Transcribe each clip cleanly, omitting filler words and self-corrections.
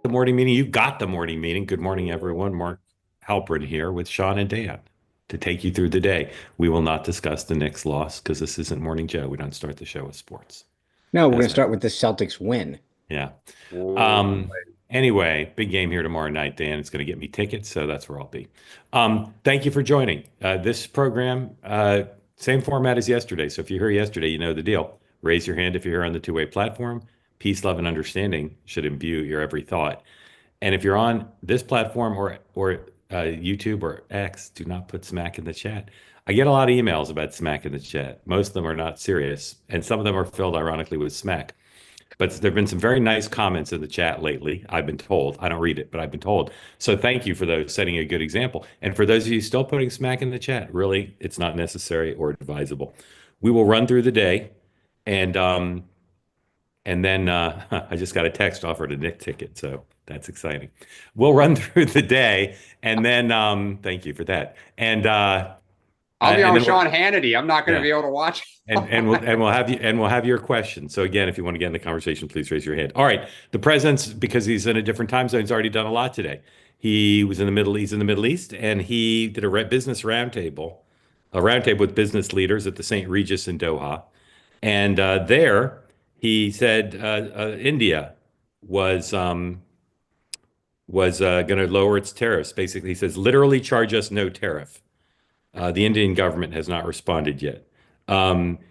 the morning meeting. You got the morning meeting. Good morning, everyone. Mark Halperin here with Sean and Dan to take you through the day. We will not discuss the Knicks loss because this isn't Morning Joe. We don't start the show with sports. No, we're going As to a start with the Celtics win. Yeah. Oh, Anyway, big game here tomorrow night, Dan. It's going to get me tickets, so that's where I'll be. Thank you for joining. This program, same format as yesterday. So if you're here yesterday, you know the deal. Raise your hand if you're here on the two-way platform. Peace, love, and understanding should imbue your every thought. And if you're on this platform or YouTube or X, do not put smack in the chat. I get a lot of emails about smack in the chat. Most of them are not serious, and some of them are filled ironically with smack. But there have been some very nice comments in the chat lately. I've been told. I don't read it, but I've been told. So thank you for those setting a good example. And for those of you still putting smack in the chat, really, it's not necessary or advisable. We will run through the day, and then I just got a text offered a Nick ticket, so that's exciting. We'll run through the day, and then thank you for that. I'll be And on then Sean Hannity. I'm not going to yeah. be able to watch. And we'll have your questions. So again, if you want to get in the conversation, please raise your hand. All right, the president's, because he's in a different time zone, he's already done a lot today. He was in the Middle East, and he did a business roundtable, a roundtable with business leaders at the St. Regis in Doha, and there he said India was going to lower its tariffs. Basically, he says literally charge us no tariff. The Indian government has not responded yet.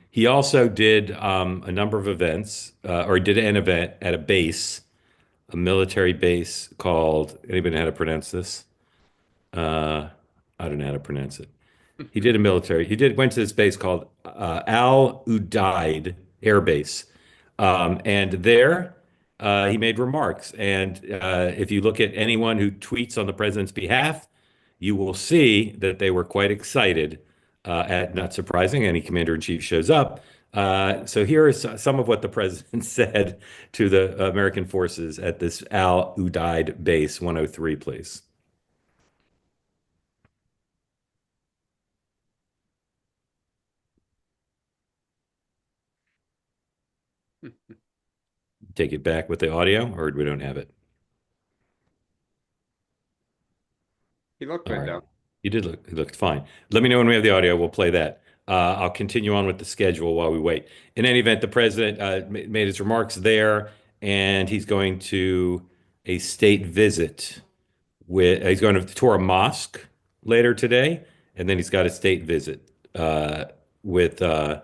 He also did a number of events, or did an event at a base, a military base called, anybody know how to pronounce this? I don't know how to pronounce it. Went to this base called Al Udaid Air Base. And there he made remarks. And if you look at anyone who tweets on the president's behalf, you will see that they were quite excited at, not surprising, any commander in chief shows up. So here is some of what the president said to the American forces at this Al Udaid Base 103, please. Take it back with the audio, or we don't have it? He looked All good right. though. He looked fine. Let me know when we have the audio. We'll play that. I'll continue on with the schedule while we wait. In any event, the president made his remarks there, and he's going to a state visit he's going to tour a mosque later today, and then he's got a state visit with in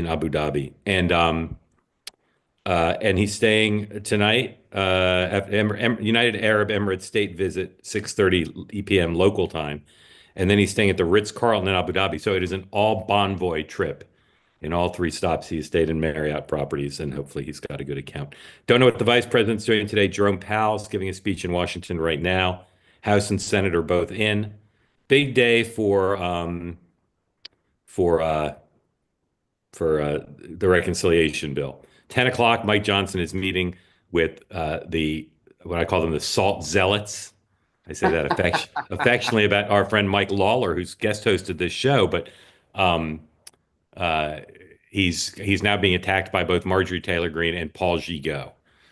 Abu Dhabi, and he's staying tonight at United Arab Emirates state visit, 6:30 p.m. local time. And then he's staying at the Ritz-Carlton in Abu Dhabi. So it is an all bonvoy trip. In all three stops, he stayed in Marriott properties, and hopefully he's got a good account. Don't know what the vice president's doing today. Jerome Powell's giving a speech in Washington right now. House and Senate are both in. Big day for the reconciliation bill. 10 o'clock, Mike Johnson is meeting with what I call them, the salt zealots. I say that affectionately about our friend Mike Lawler, who's guest hosted this show, but um, uh, he's now being attacked by both Marjorie Taylor Greene and Paul Gigot.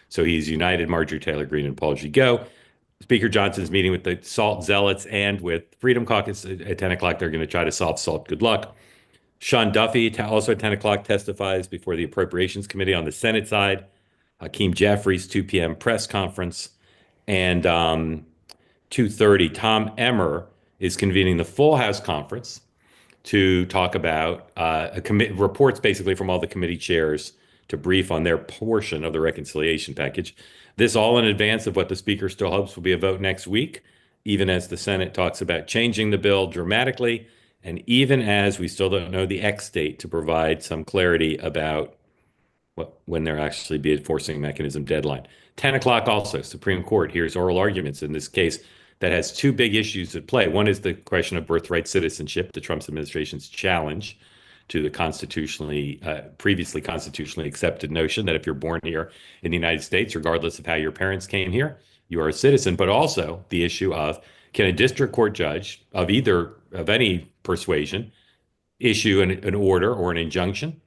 So he's united Marjorie Taylor Greene and Paul Gigot. Speaker Johnson's meeting with the salt zealots and with Freedom Caucus at 10 o'clock. They're going to try to solve salt. Good luck. Sean Duffy, also at 10 o'clock, testifies before the Appropriations Committee on the Senate side. Hakeem Jeffries, 2 p.m. press conference. And 2:30, Tom Emmer is convening the full House conference to talk about reports basically from all the committee chairs to brief on their portion of the reconciliation package. This all in advance of what the Speaker still hopes will be a vote next week, even as the Senate talks about changing the bill dramatically, and even as we still don't know the X date to provide some clarity about when there actually be a enforcing mechanism deadline. 10 o'clock also, Supreme Court hears oral arguments in this case that has two big issues at play. One is the question of birthright citizenship, the Trump administration's challenge to the previously constitutionally accepted notion that if you're born here in the United States, regardless of how your parents came here, you are a citizen. But also the issue of, can a district court judge of any persuasion issue an order or an injunction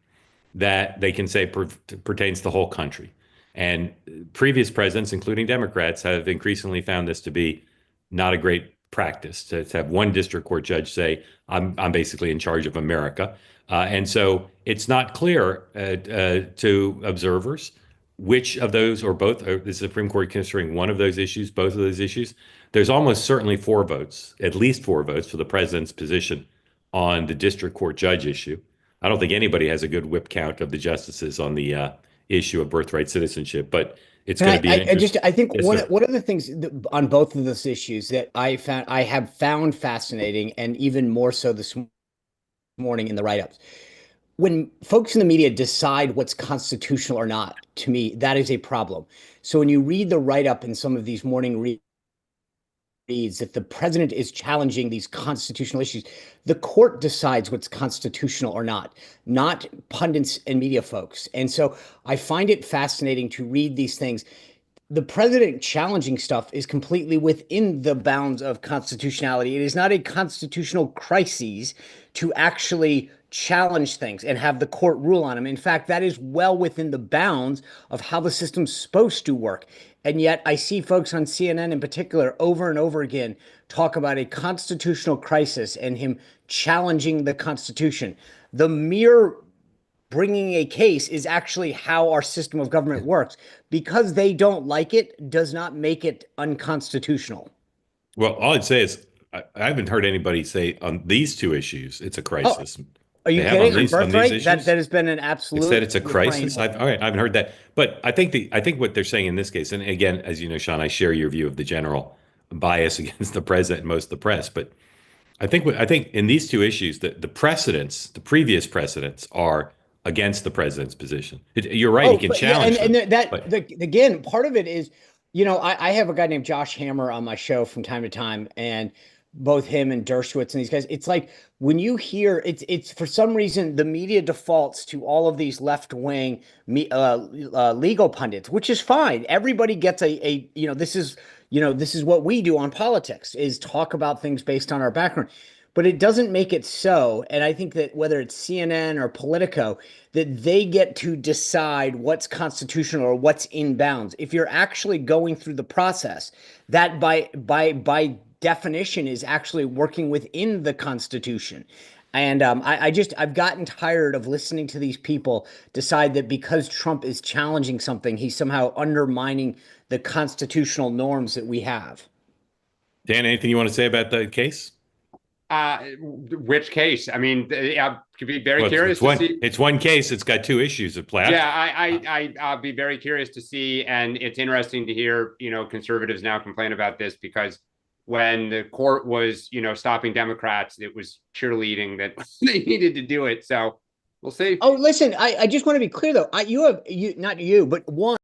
that they can say pertains to the whole country? And previous presidents, including Democrats, have increasingly found this to be not a great practice to have one district court judge say, I'm basically in charge of America. And so it's not clear to observers which of those or both, or the Supreme Court considering one of those issues, both of those issues. There's almost certainly four votes, at least four votes for the president's position on the district court judge issue. I don't think anybody has a good whip count of the justices on the issue of birthright citizenship, but it's going to be an interesting. I think Yes, one sir. one of the things on both of those issues that I have found fascinating, and even more so this morning in the write-ups, when folks in the media decide what's constitutional or not, to me, that is a problem. So when you read the write-up in some of these morning reads that the president is challenging these constitutional issues, the court decides what's constitutional or not pundits and media folks. And so I find it fascinating to read these things. The president challenging stuff is completely within the bounds of constitutionality. It is not a constitutional crisis to actually challenge things and have the court rule on them. In fact, that is well within the bounds of how the system's supposed to work. And yet I see folks on CNN in particular over and over again talk about a constitutional crisis and him challenging the Constitution. The mere bringing a case is actually how our system of government works. Because they don't like it does not make it unconstitutional. Well, all I'd say is I haven't heard anybody say on these two issues it's a crisis. Are you They have kidding? on these Birthright? issues? That has been an absolute. It said it's a refrain. crisis. All right, I haven't heard that. But I think what they're saying in this case, and again, as you know, Sean, I share your view of the general bias against the president and most of the press. But I think in these two issues, the precedents, the previous precedents, are against the president's position. You're right; he can challenge them. Again, part of it is, I have a guy named Josh Hammer on my show from time to time, and both him and Dershowitz and these guys, it's like when you hear it's for some reason the media defaults to all of these left-wing legal pundits, which is fine. Everybody gets this is what we do on politics, is talk about things based on our background. But it doesn't make it so. And I think that whether it's CNN or Politico, that they get to decide what's constitutional or what's in bounds. If you're actually going through the process, that by definition is actually working within the Constitution. And I've gotten tired of listening to these people decide that because Trump is challenging something, he's somehow undermining the constitutional norms that we have. Dan, anything you want to say about the case? Which case? I mean, I could be very curious to see. It's one case. It's got two issues at play. Yeah, I'll be very curious to see. And it's interesting to hear, conservatives now complain about this, because when the court was, stopping Democrats, it was cheerleading that they needed to do it. So we'll see. Oh, listen, I just want to be clear, though. Not you, but one.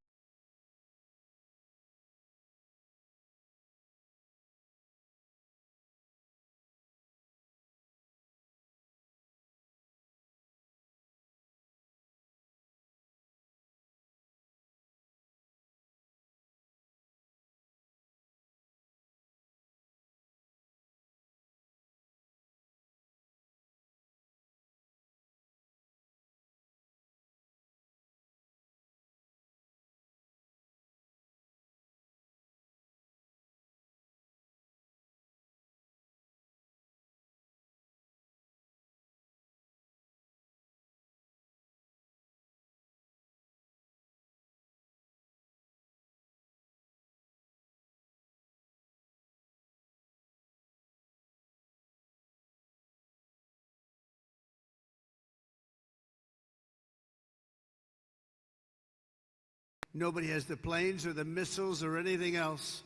Nobody has the planes or the missiles or anything else.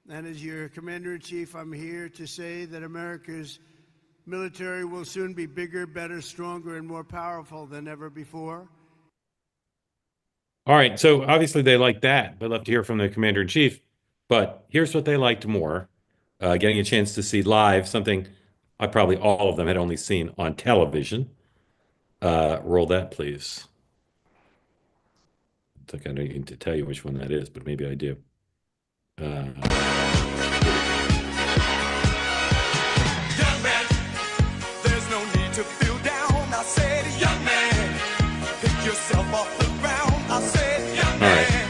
And as your commander-in-chief, I'm here to say that America's military will soon be bigger, better, stronger, and more powerful than ever before. All right. So obviously they like that. I'd love to hear from the commander-in-chief. But here's what they liked more. Getting a chance to see live something probably all of them had only seen on television. Roll that, please. I think I don't need to tell you which one that is, but maybe I do. Young man, there's no need to feel down. I said, young man, pick yourself off the ground. I said, young man.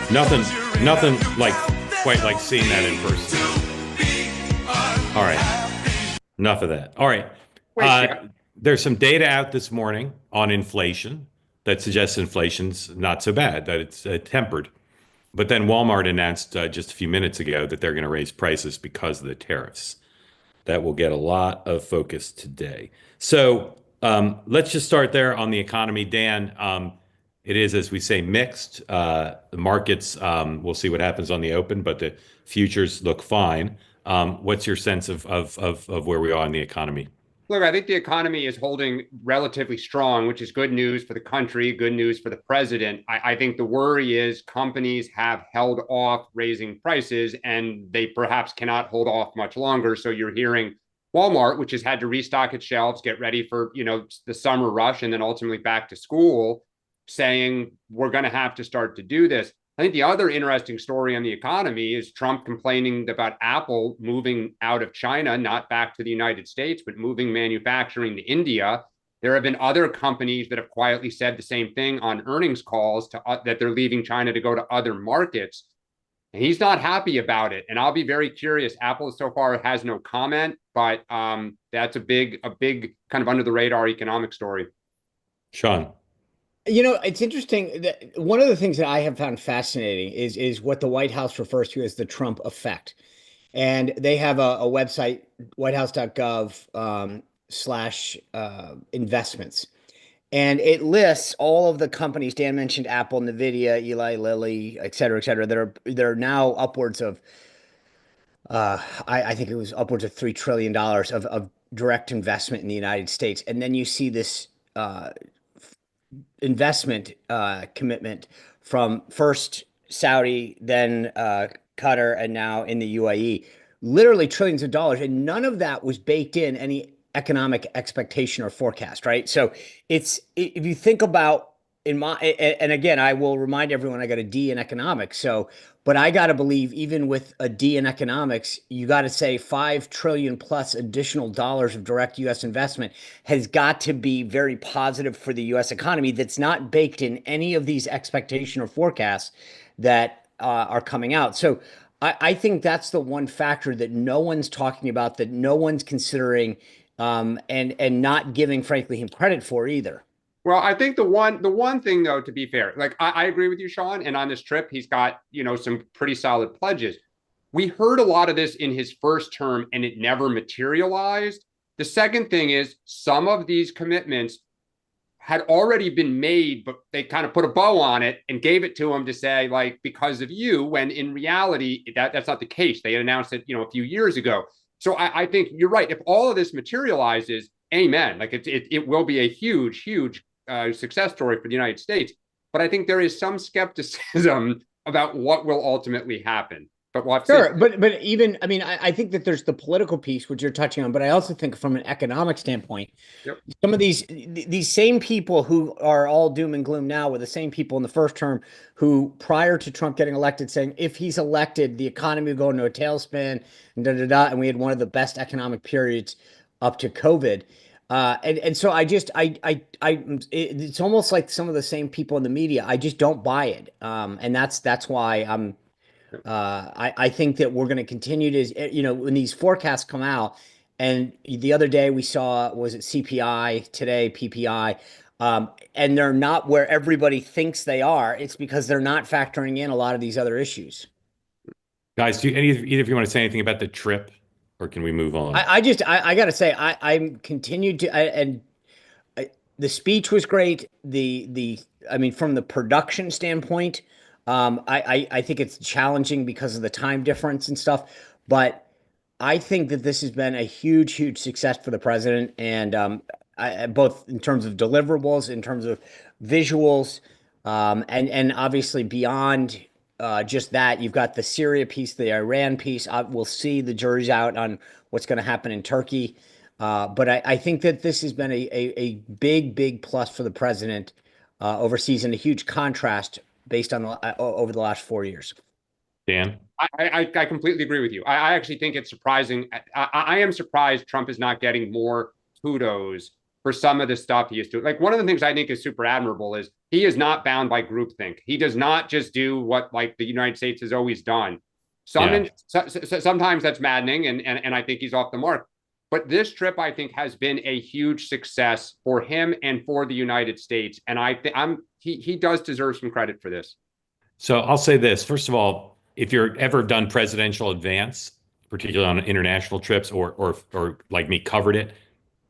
Nothing like quite like seeing that in person. All right. Enough of that. All right. There's some data out this morning on inflation that suggests inflation's not so bad, that it's tempered. But then Walmart announced just a few minutes ago that they're going to raise prices because of the tariffs. That will get a lot of focus today. So let's just start there on the economy. Dan, it is, as we say, mixed. The markets, we'll see what happens on the open, but the futures look fine. What's your sense of where we are in the economy? Look, I think the economy is holding relatively strong, which is good news for the country, good news for the president. I think the worry is companies have held off raising prices and they perhaps cannot hold off much longer. So you're hearing Walmart, which has had to restock its shelves, get ready for, the summer rush and then ultimately back to school, saying we're going to have to start to do this. I think the other interesting story on the economy is Trump complaining about Apple moving out of China, not back to the United States, but moving manufacturing to India. There have been other companies that have quietly said the same thing on earnings calls that they're leaving China to go to other markets. And he's not happy about it. And I'll be very curious. Apple so far has no comment, but that's a big kind of under the radar economic story. Sean. It's interesting that one of the things that I have found fascinating is what the White House refers to as the Trump effect. And they have a website, whitehouse.gov /investments. And it lists all of the companies. Dan mentioned Apple, NVIDIA, Eli Lilly, et cetera, that are now upwards of, I think it was upwards of $3 trillion of direct investment in the United States. And then you see this investment commitment from first Saudi, then Qatar, and now in the UAE, literally trillions of dollars. And none of that was baked in any economic expectation or forecast, right? So if you think about and again, I will remind everyone I got a D in economics. But I got to believe even with a D in economics, you got to say 5 trillion plus additional dollars of direct U.S. investment has got to be very positive for the U.S. economy. That's not baked in any of these expectation or forecasts that are coming out. So I think that's the one factor that no one's talking about, that no one's considering, and not giving, frankly, him credit for either. Well, I think the one thing, though, to be fair, like I agree with you, Sean. And on this trip, he's got, some pretty solid pledges. We heard a lot of this in his first term and it never materialized. The second thing is some of these commitments had already been made, but they kind of put a bow on it and gave it to him to say, like, because of you, when in reality, that's not the case. They had announced it, a few years ago. So I think you're right. If all of this materializes, amen. Like it will be a huge success story for the United States. But I think there is some skepticism about what will ultimately happen. But we'll have to sure, but even, I think that there's the political piece, which you're touching on, but I also think from an economic standpoint, yep. Some of these same people who are all doom and gloom now were the same people in the first term who, prior to Trump getting elected, saying if he's elected, the economy will go into a tailspin, and we had one of the best economic periods up to COVID. And so it's almost like some of the same people in the media. I just don't buy it. And that's why I think that we're going to continue to, when these forecasts come out, and the other day we saw, was it CPI, today PPI, and they're not where everybody thinks they are. It's because they're not factoring in a lot of these other issues. Guys, do either of you want to say anything about the trip, or can we move on? I got to say, I'm continued to, and the speech was great. From the production standpoint, I think it's challenging because of the time difference and stuff, but I think that this has been a huge success for the president, and both in terms of deliverables, in terms of visuals, and obviously beyond just that, you've got the Syria piece, the Iran piece. We'll see, the jury's out on what's going to happen in Turkey. But I think that this has been a big plus for the president overseas, and a huge contrast based on over the last 4 years. Dan? I completely agree with you. I actually think it's surprising. I am surprised Trump is not getting more kudos for some of the stuff he is doing. Like one of the things I think is super admirable is he is not bound by groupthink. He does not just do what like the United States has always done. Sometimes that's maddening, and I think he's off the mark. But this trip, I think, has been a huge success for him and for the United States. And I think he does deserve some credit for this. So I'll say this. First of all, if you're ever done presidential advance, particularly on international trips or like me covered it,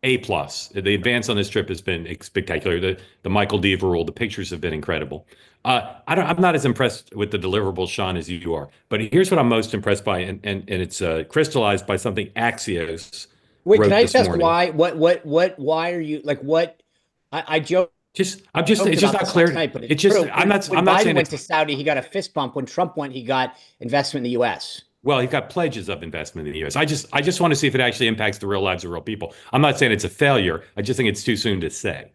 A+. The advance on this trip has been spectacular. The Michael Diva rule, the pictures have been incredible. I'm not as impressed with the deliverables, Sean, as you are. But here's what I'm most impressed by, and it's crystallized by something Axios Wait, wrote can I this just ask morning. why are you like what? I joke. It's just not clear. It's just I'm not Biden saying went to Saudi, he got a fist bump. When Trump went, he got investment in the U.S. Well, he's got pledges of investment in the U.S. I just want to see if it actually impacts the real lives of real people. I'm not saying it's a failure. I just think it's too soon to say.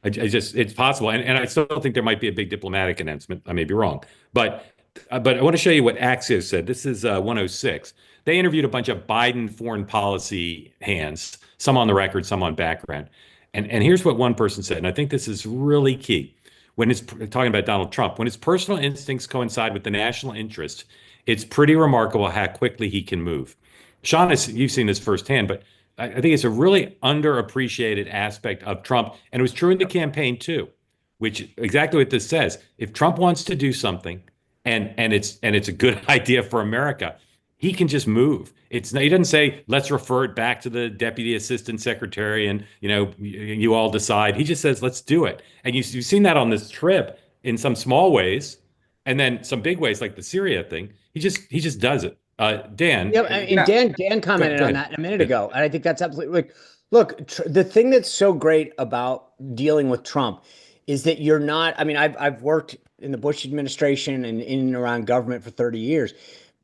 It's possible, and I still think there might be a big diplomatic announcement. I may be wrong, but I want to show you what Axios said. This is 106. They interviewed a bunch of Biden foreign policy hands, some on the record, some on background, and here's what one person said, and I think this is really key. When it's talking about Donald Trump, when his personal instincts coincide with the national interest, it's pretty remarkable how quickly he can move. Sean, you've seen this firsthand, but I think it's a really underappreciated aspect of Trump. And it was true in the campaign too, which exactly what this says. If Trump wants to do something and it's a good idea for America, he can just move. He doesn't say, let's refer it back to the deputy assistant secretary and you all decide. He just says, let's do it. And you've seen that on this trip in some small ways. And then some big ways like the Syria thing, he just does it. Dan. Yeah, and Dan commented on that a minute ago, and I think that's absolutely look. The thing that's so great about dealing with Trump is that you're not. I mean, I've worked in the Bush administration and in and around government for 30 years.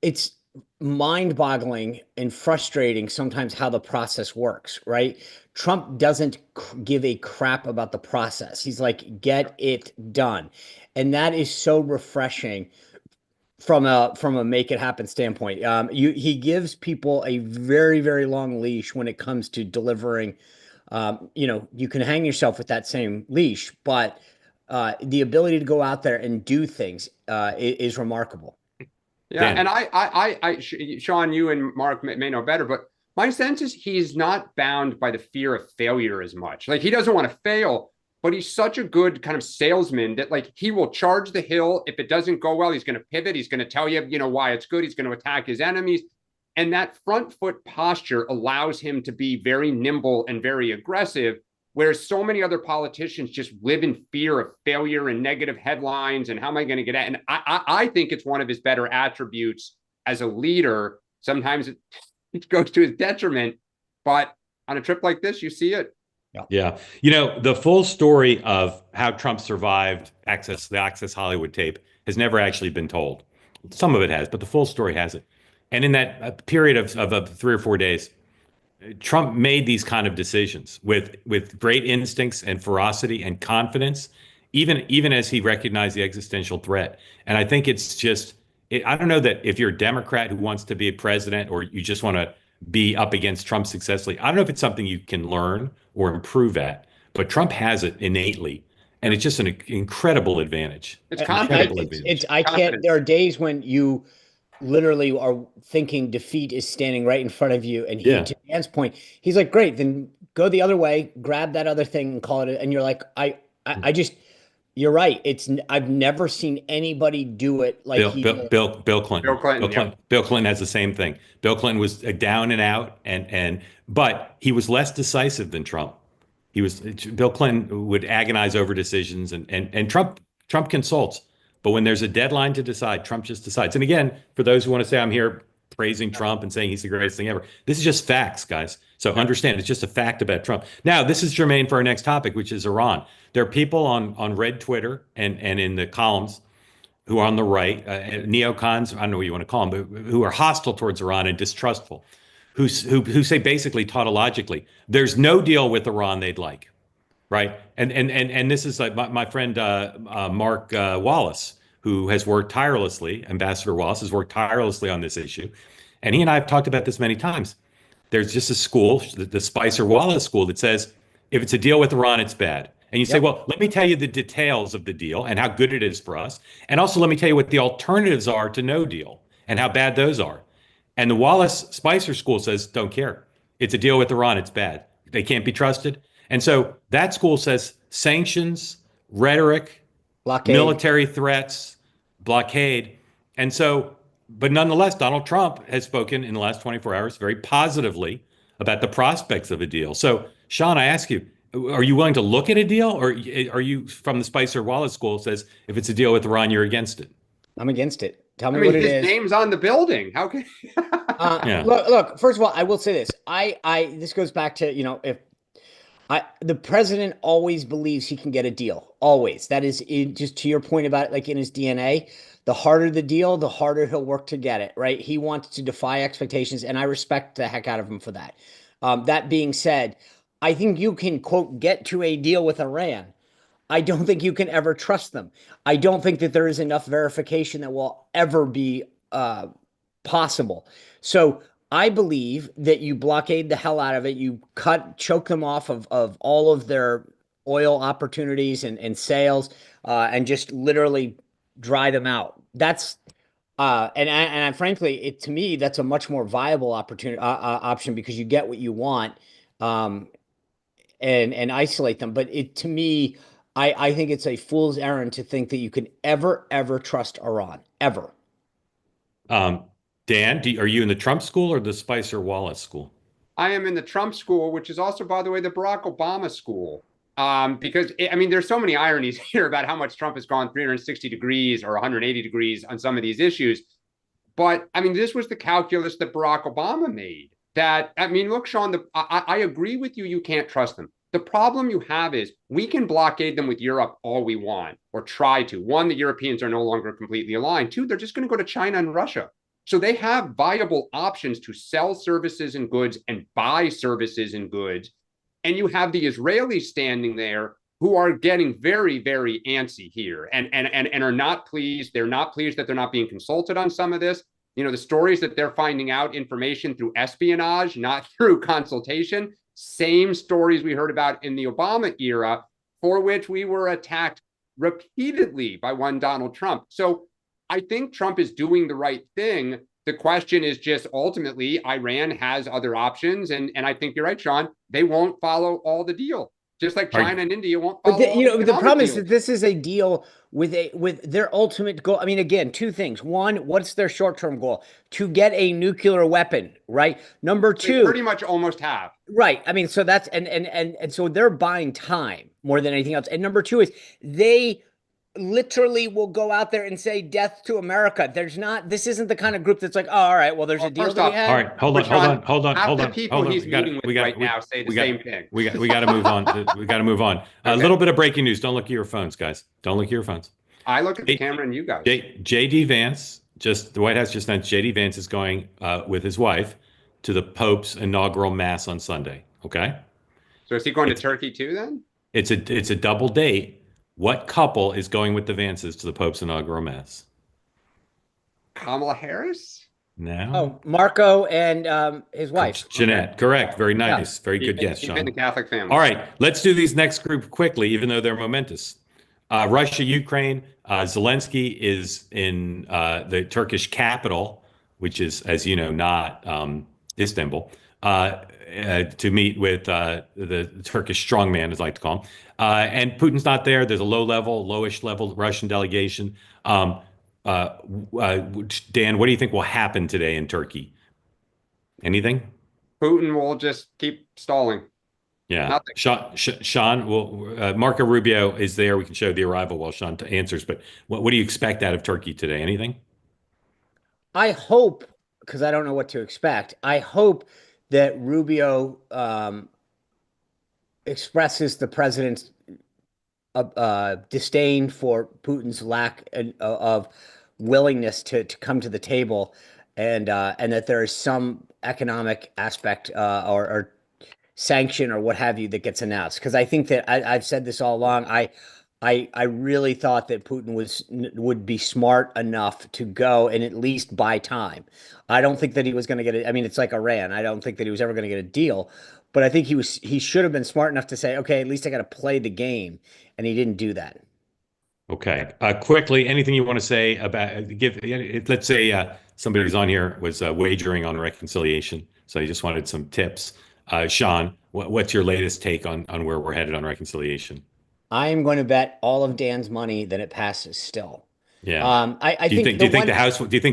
It's mind-boggling and frustrating sometimes how the process works, right? Trump doesn't give a crap about the process. He's like, get it done. And that is so refreshing from a make it happen standpoint. He gives people a very, very long leash when it comes to delivering. You can hang yourself with that same leash, but the ability to go out there and do things is remarkable. Yeah, Dan. and Sean, you and Mark may know better, but my sense is he's not bound by the fear of failure as much. Like he doesn't want to fail, but he's such a good kind of salesman that like he will charge the hill. If it doesn't go well, he's going to pivot. He's going to tell you, why it's good. He's going to attack his enemies. And that front foot posture allows him to be very nimble and very aggressive, whereas so many other politicians just live in fear of failure and negative headlines and how am I going to get at? And I think it's one of his better attributes as a leader. Sometimes it goes to his detriment, but on a trip like this, you see it. Yeah. The full story of how Trump survived the Access Hollywood tape has never actually been told. Some of it has, but the full story hasn't. And in that period of 3 or 4 days, Trump made these kind of decisions with great instincts and ferocity and confidence, even as he recognized the existential threat. And I think it's just, I don't know that if you're a Democrat who wants to be a president or you just want to be up against Trump successfully, I don't know if it's something you can learn or improve at, but Trump has it innately. And it's just an incredible advantage. It's confidence. There are days when you literally are thinking defeat is standing right in front of you. And to Dan's point, he's like, great, then go the other way, grab that other thing and call it. And you're like, you're right. I've never seen anybody do it like Bill Clinton. Bill Clinton has the same thing. Bill Clinton was down and out, but he was less decisive than Trump. Bill Clinton would agonize over decisions, and Trump consults. But when there's a deadline to decide, Trump just decides. And again, for those who want to say I'm here praising Trump and saying he's the greatest thing ever, this is just facts, guys. So understand, it's just a fact about Trump. Now, this is germane for our next topic, which is Iran. There are people on Red Twitter and in the columns who are on the right, neocons, I don't know what you want to call them, but who are hostile towards Iran and distrustful, who say basically tautologically, there's no deal with Iran they'd like, right? And this is like my friend Mark Wallace, who has worked tirelessly, Ambassador Wallace has worked tirelessly on this issue. And he and I have talked about this many times. There's just a school, the Spicer Wallace school, that says if it's a deal with Iran, it's bad. And you say, Yep. well, let me tell you the details of the deal and how good it is for us. And also let me tell you what the alternatives are to no deal and how bad those are. And the Wallace Spicer school says, don't care. It's a deal with Iran. It's bad. They can't be trusted. And so that school says sanctions, rhetoric, Blockade. military threats, blockade. And so, but nonetheless, Donald Trump has spoken in the last 24 hours very positively about the prospects of a deal. So, Sean, I ask you, are you willing to look at a deal, or are you from the Spicer Wallace school says if it's a deal with Iran, you're against it? I'm against it. Tell me I mean, what it his is. name's on the building. How can? Yeah. Look, first of all, I will say this. This goes back to, if the president always believes he can get a deal. Always. That is just to your point about it, like in his DNA. The harder the deal, the harder he'll work to get it, right? He wants to defy expectations, and I respect the heck out of him for that. That being said, I think you can, quote, get to a deal with Iran. I don't think you can ever trust them. I don't think that there is enough verification that will ever be possible. So I believe that you blockade the hell out of it. You choke them off of all of their oil opportunities and sales, and just literally dry them out. That's and frankly, to me, that's a much more viable option because you get what you want, and isolate them. But to me, I think it's a fool's errand to think that you can ever trust Iran, ever. Dan, are you in the Trump school or the Spicer Wallace school? I am in the Trump school, which is also, by the way, the Barack Obama school. Because I mean, there's so many ironies here about how much Trump has gone 360 degrees or 180 degrees on some of these issues. But I mean, this was the calculus that Barack Obama made. That, I mean, look, Sean, I agree with you. You can't trust them. The problem you have is we can blockade them with Europe all we want, or try to. One, the Europeans are no longer completely aligned. Two, they're just going to go to China and Russia. So they have viable options to sell services and goods and buy services and goods. And you have the Israelis standing there who are getting very, very antsy here and are not pleased. They're not pleased that they're not being consulted on some of this. The stories that they're finding out information through espionage, not through consultation. Same stories we heard about in the Obama era, for which we were attacked repeatedly by one Donald Trump. So I think Trump is doing the right thing. The question is just ultimately, Iran has other options. And I think you're right, Sean. They won't follow all the deal, just like China and India won't follow all the problem deals. is that this is a deal with their ultimate goal. I mean, again, two things. One, what's their short-term goal? To get a nuclear weapon, right? Number two, they pretty much almost have. Right. I mean, so that's and so they're buying time more than anything else. And number two is they literally will go out there and say death to America. This isn't the kind of group that's like, oh, all right, well, there's a deal that we have. All right, hold on. Half the people he's meeting with right now say the same thing. We got to move on. We got to move on. A little bit of breaking news. Don't look at your phones, guys. Don't look at your phones. I look at the camera and you guys. JD Vance, the White House just announced JD Vance is going with his wife to the Pope's inaugural mass on Sunday. Okay. So is he going to Turkey too then? It's a double date. What couple is going with the Vances to the Pope's inaugural mass? Kamala Harris? No. Oh, Marco and his wife. Jeanette. Okay. Correct. Very nice. Very good guess, Sean. In the Catholic family. All right. Let's do these next group quickly, even though they're momentous. Russia, Ukraine. Zelensky is in the Turkish capital, which is, as you know, not Istanbul, to meet with the Turkish strongman, as I like to call him. And Putin's not there. There's a lowish level Russian delegation. Dan, what do you think will happen today in Turkey? Anything? Putin will just keep stalling. Yeah. Sean, Marco Rubio is there. We can show the arrival while Sean answers. But what do you expect out of Turkey today? Anything? I hope, because I don't know what to expect, I hope that Rubio expresses the president's disdain for Putin's lack of willingness to come to the table, and that there is some economic aspect or sanction or what have you that gets announced. Because I think that I've said this all along. I really thought that Putin would be smart enough to go and at least buy time. I don't think that he was going to get it. I mean, it's like Iran. I don't think that he was ever going to get a deal, but I think he should have been smart enough to say, okay, at least I got to play the game, and he didn't do that. Okay. Quickly, anything you want to say about let's say somebody who's on here was wagering on reconciliation. So he just wanted some tips. Sean, what's your latest take on where we're headed on reconciliation? I am going to bet all of Dan's money that it passes still. Yeah. I Do you think think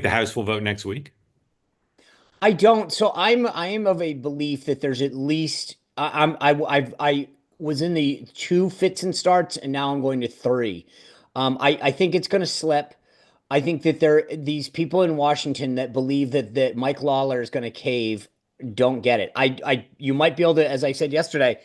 the House will vote next week? I don't. So I am of a belief that there's at least I was in the two fits and starts, and now I'm going to three. I think it's going to slip. I think that these people in Washington that believe that Mike Lawler is going to cave don't get it. You might be able to, as I said yesterday,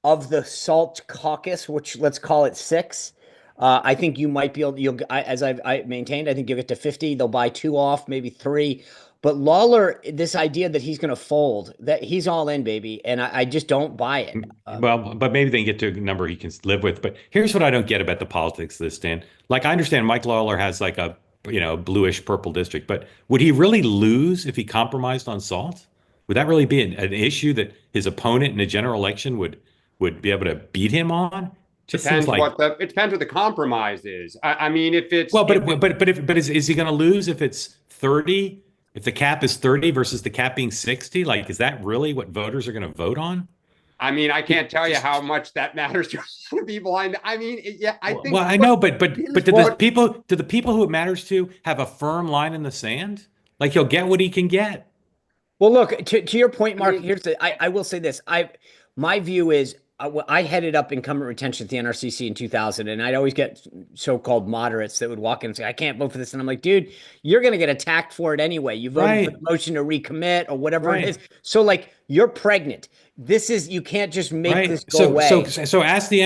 of the SALT caucus, which let's call it six. I think you might be able. As I maintained, I think you'll get to 50. They'll buy two off, maybe three. But Lawler, this idea that he's going to fold, that he's all in, baby, and I just don't buy it. Well, but maybe they can get to a number he can live with. But here's what I don't get about the politics of this, Dan. Like, I understand Mike Lawler has like a bluish purple district, but would he really lose if he compromised on salt? Would that really be an issue that his opponent in a general election would be able to beat him on? Just Depends seems like it depends what the compromise is. I mean, if it's well, but is he going to lose if it's 30? If the cap is 30 versus the cap being 60, like, is that really what voters are going to vote on? I mean, I can't tell you how much that matters to people. I mean, yeah, I think. Well, I know, but do the people who it matters to have a firm line in the sand? Like, he'll get what he can get. Well, look, to your point, Mark. I will say this. My view is I headed up incumbent retention at the NRCC in 2000, and I'd always get so-called moderates that would walk in and say, "I can't vote for this," and I'm like, "Dude, you're going to get attacked for it anyway. You voted for the motion to recommit or whatever it is. So, like, you're pregnant. You can't just make this go away." So ask the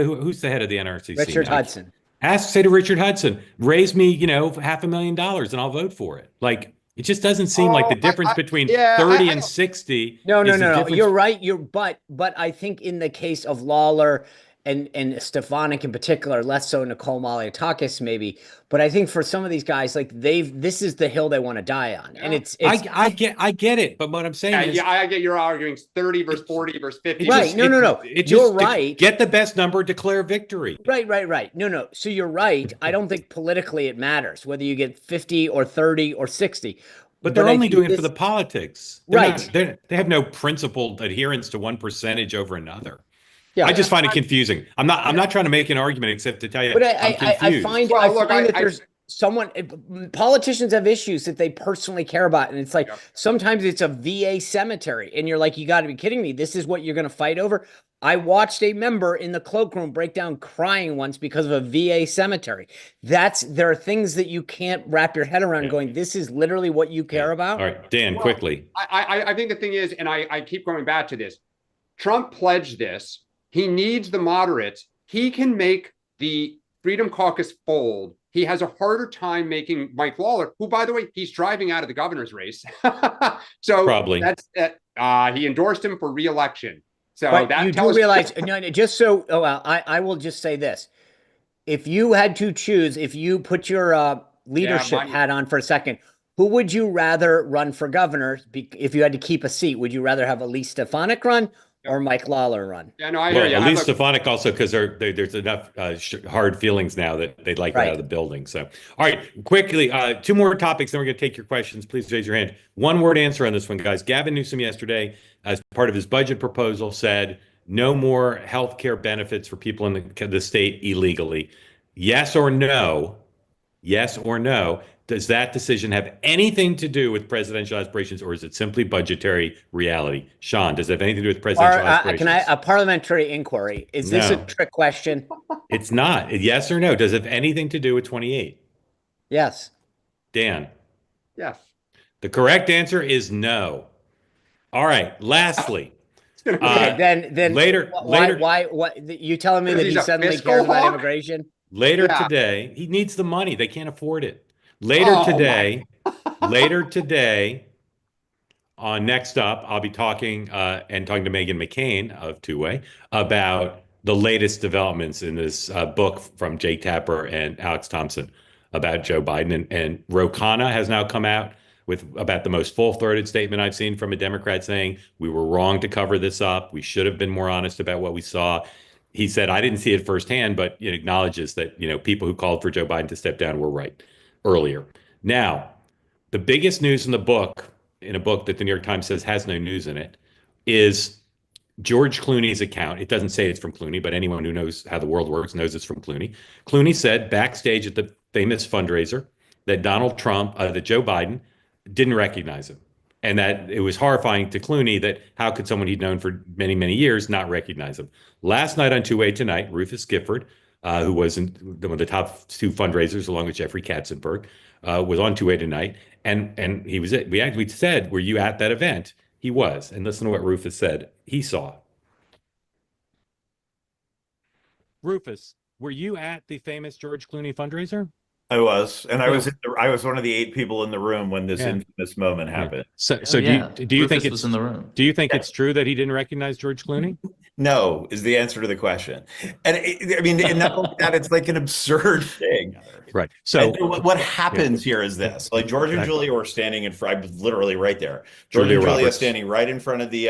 who's the head of the NRCC? Richard Hudson. Say to Richard Hudson, raise me, $500,000 and I'll vote for it. Like, it just doesn't seem like the difference between 30 and 60. No. You're right. But I think in the case of Lawler and Stefanik in particular, less so Nicole Malliotakis maybe. But I think for some of these guys, like this is the hill they want to die on. And it's I get it. But what I'm saying is, I get you're arguing 30 versus 40 versus 50. Right. No. You're right. Get the best number, declare victory. Right. No. So you're right. I don't think politically it matters whether you get 50 or 30 or 60. But they're only doing it for the politics. Right. They have no principled adherence to one percentage over another. Yeah, I just find it confusing. I'm not trying to make an argument except to tell you. But I'm confused. I find that there's politicians have issues that they personally care about, and it's like sometimes it's a VA cemetery, and you're like, you got to be kidding me. This is what you're going to fight over. I watched a member in the cloakroom break down crying once because of a VA cemetery. There are things that you can't wrap your head around. Going, this is literally what you care about. All right, Dan, quickly. I think the thing is, and I keep going back to this. Trump pledged this. He needs the moderates. He can make the Freedom Caucus fold. He has a harder time making Mike Lawler, who, by the way, he's driving out of the governor's race. So probably he endorsed him for re-election. So but that you do realize, just so, I will just say this. If you had to choose, if you put your leadership hat on for a second, who would you rather run for governor if you had to keep a seat? Would you rather have Elise Stefanik run or Mike Lawler run? Yeah, no, I hear you. Elise Stefanik also, because there's enough hard feelings now that they'd like her out of the building. So, all right, quickly, two more topics, then we're going to take your questions. Please raise your hand. One word answer on this one, guys. Gavin Newsom yesterday, as part of his budget proposal, said no more health care benefits for people in the state illegally. Yes or no? Yes or no? Does that decision have anything to do with presidential aspirations, or is it simply budgetary reality? Sean, does it have anything to do with presidential aspirations? A parliamentary inquiry? Is this a trick question? It's not. Yes or no? Does it have anything to do with 28? Yes. Dan? Yes. The correct answer is no. All right. Lastly. Then later. Why? What? You telling me that he suddenly cares about immigration? Later today, he needs the money. They can't afford it. Later today, on Next Up, I'll be talking to Meghan McCain of Two Way about the latest developments in this book from Jake Tapper and Alex Thompson about Joe Biden. And Ro Khanna has now come out with about the most full-throated statement I've seen from a Democrat, saying we were wrong to cover this up. We should have been more honest about what we saw. He said, I didn't see it firsthand, but it acknowledges that, people who called for Joe Biden to step down were right earlier. Now, the biggest news in the book, in a book that the New York Times says has no news in it, is George Clooney's account. It doesn't say it's from Clooney, but anyone who knows how the world works knows it's from Clooney. Clooney said backstage at the famous fundraiser that that Joe Biden didn't recognize him. And that it was horrifying to Clooney that how could someone he'd known for many, many years not recognize him? Last night on Two Way Tonight, Rufus Gifford, who was one of the top two fundraisers along with Jeffrey Katzenberg, was on Two Way Tonight. And he was it. We said, were you at that event? He was. And listen to what Rufus said he saw. Rufus, were you at the famous George Clooney fundraiser? I was, and Yeah. I was one of the 8 people in the room when this infamous moment happened. So yeah. do you think Rufus was in the room? Do you think it's true that he didn't recognize George Clooney? No, is the answer to the question. And and not only that, it's like an absurd thing. Right. So And what happens here is this: like George and Julia were standing in front. I was literally right there. George Julia and Julia Roberts. standing right in front of the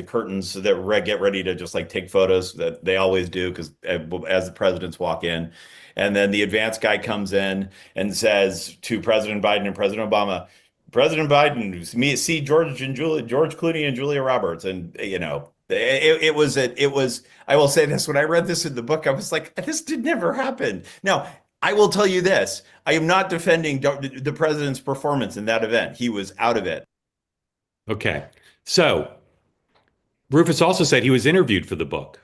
curtains that get ready to just like take photos that they always do because as the presidents walk in. And then the advance guy comes in and says to President Biden and President Obama, President Biden, see George Clooney and Julia Roberts. And, it was, I will say this, when I read this in the book, I was like, this did never happen. Now, I will tell you this, I am not defending the president's performance in that event. He was out of it. Okay. So Rufus also said he was interviewed for the book.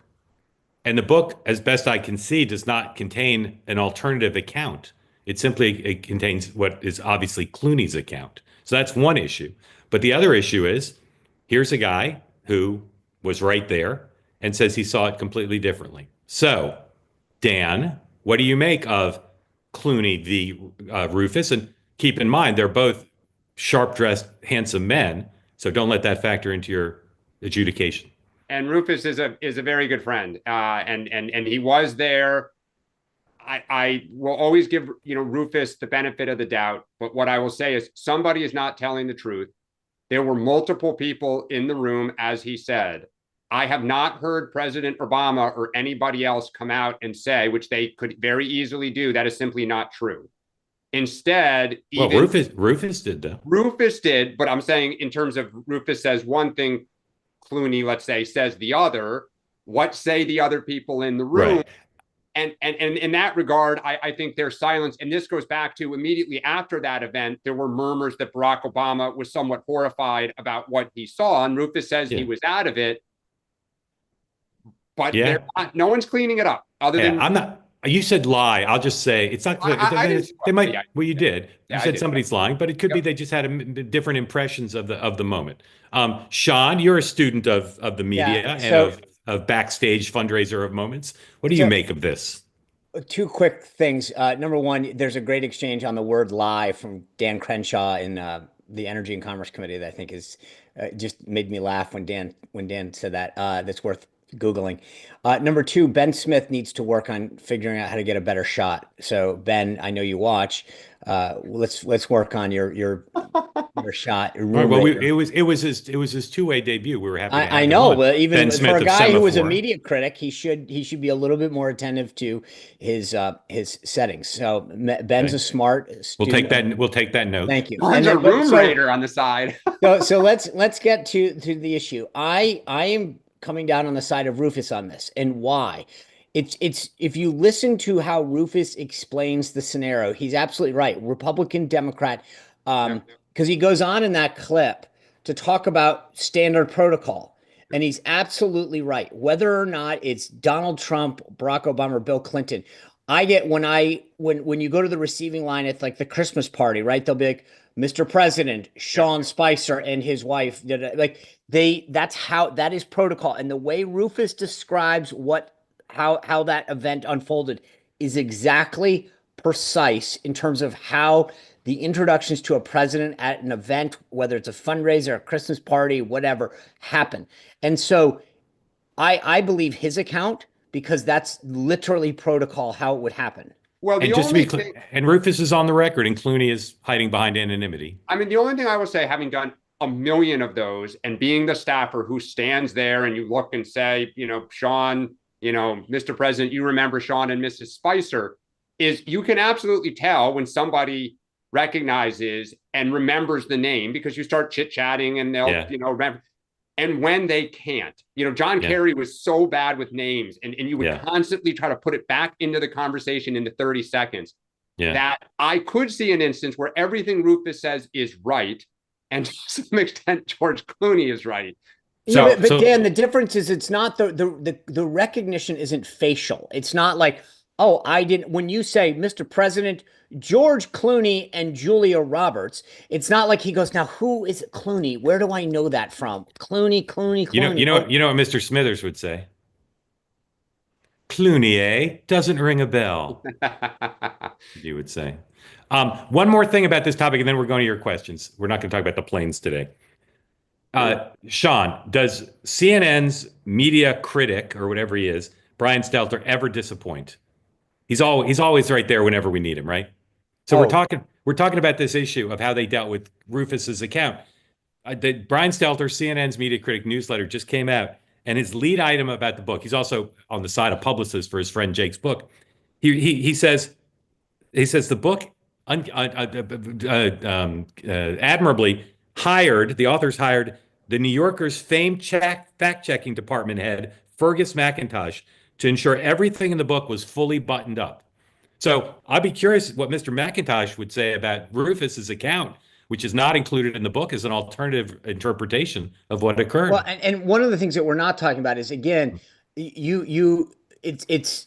And the book, as best I can see, does not contain an alternative account. It contains what is obviously Clooney's account. So that's one issue. But the other issue is, here's a guy who was right there and says he saw it completely differently. So, Dan, what do you make of Clooney v. Rufus? And keep in mind, they're both sharp-dressed, handsome men. So don't let that factor into your adjudication. And Rufus is a very good friend, and he was there. I will always give Rufus the benefit of the doubt, but what I will say is somebody is not telling the truth. There were multiple people in the room, as he said. I have not heard President Obama or anybody else come out and say, which they could very easily do, that is simply not true. Instead, Rufus did though. Rufus did, but I'm saying in terms of Rufus says one thing, Clooney, let's say, says the other. What say the other people in the room? Right. And in that regard, I think there's silence. And this goes back to immediately after that event, there were murmurs that Barack Obama was somewhat horrified about what he saw. And Rufus says he was out of it. But no one's cleaning it up other than I'm not. You said lie. I'll just say it's not clear. They might. Well, you did. You said somebody's lying, but it could be they just had different impressions of the moment. Sean, you're a student of the media and of backstage fundraiser of moments. What do you make of this? Two quick things. Number one, there's a great exchange on the word lie from Dan Krenshaw in the Energy and Commerce Committee that I think is just made me laugh when Dan said that. That's worth Googling. Number two, Ben Smith needs to work on figuring out how to get a better shot. So Ben, I know you watch. Let's work on your shot. Well, it was his two-way debut. We were happy. I know, but even Ben Smith for a guy who was a Semaphore. media critic, he should be a little bit more attentive to his settings. So Ben's a smart student. We'll take that note. Thank you. Ben's a room raider on the side. so let's get to the issue. I am coming down on the side of Rufus on this, and why? It's if you listen to how Rufus explains the scenario, he's absolutely right. Republican, Democrat, because he goes on in that clip to talk about standard protocol, and he's absolutely right. Whether or not it's Donald Trump, Barack Obama, or Bill Clinton, I get when you go to the receiving line at like the Christmas party, right? They'll be like, Mr. President, Sean Spicer and his wife, that is protocol. And the way Rufus describes how that event unfolded is exactly precise in terms of how the introductions to a president at an event, whether it's a fundraiser, a Christmas party, whatever, happen. And so I believe his account because that's literally protocol how it would happen. Well, the And just to be only clear, thing, and Rufus is on the record, and Clooney is hiding behind anonymity. I mean, the only thing I will say, having done a million of those and being the staffer who stands there and you look and say, Sean, Mr. President, you remember Sean and Mrs. Spicer, is you can absolutely tell when somebody recognizes and remembers the name because you start chit-chatting and they'll, remember. And when they can't, John Kerry was so bad with names and you would constantly try to put it back into the conversation into 30 seconds that I could see an instance where everything Rufus says is right. And to some extent, George Clooney is right. So, but Dan, the difference is it's not the recognition isn't facial. It's not like, oh, I didn't. When you say, Mr. President, George Clooney and Julia Roberts, it's not like he goes, now who is Clooney? Where do I know that from? Clooney. You know what Mr. Smithers would say? Clooney, eh? Doesn't ring a bell. You would say. One more thing about this topic, and then we're going to your questions. We're not going to talk about the planes today. Sean, does CNN's media critic, or whatever he is, Brian Stelter, ever disappoint? He's always right there whenever we need him, right? So we're talking about this issue of how they dealt with Rufus's account. Brian Stelter, CNN's media critic newsletter, just came out, and his lead item about the book. He's also on the side a publicist for his friend Jake's book. He says the book admirably the authors hired the New Yorker's famed fact-checking department head, Fergus McIntosh, to ensure everything in the book was fully buttoned up. So I'd be curious what Mr. McIntosh would say about Rufus's account, which is not included in the book as an alternative interpretation of what occurred. Well, and one of the things that we're not talking about is, again, it's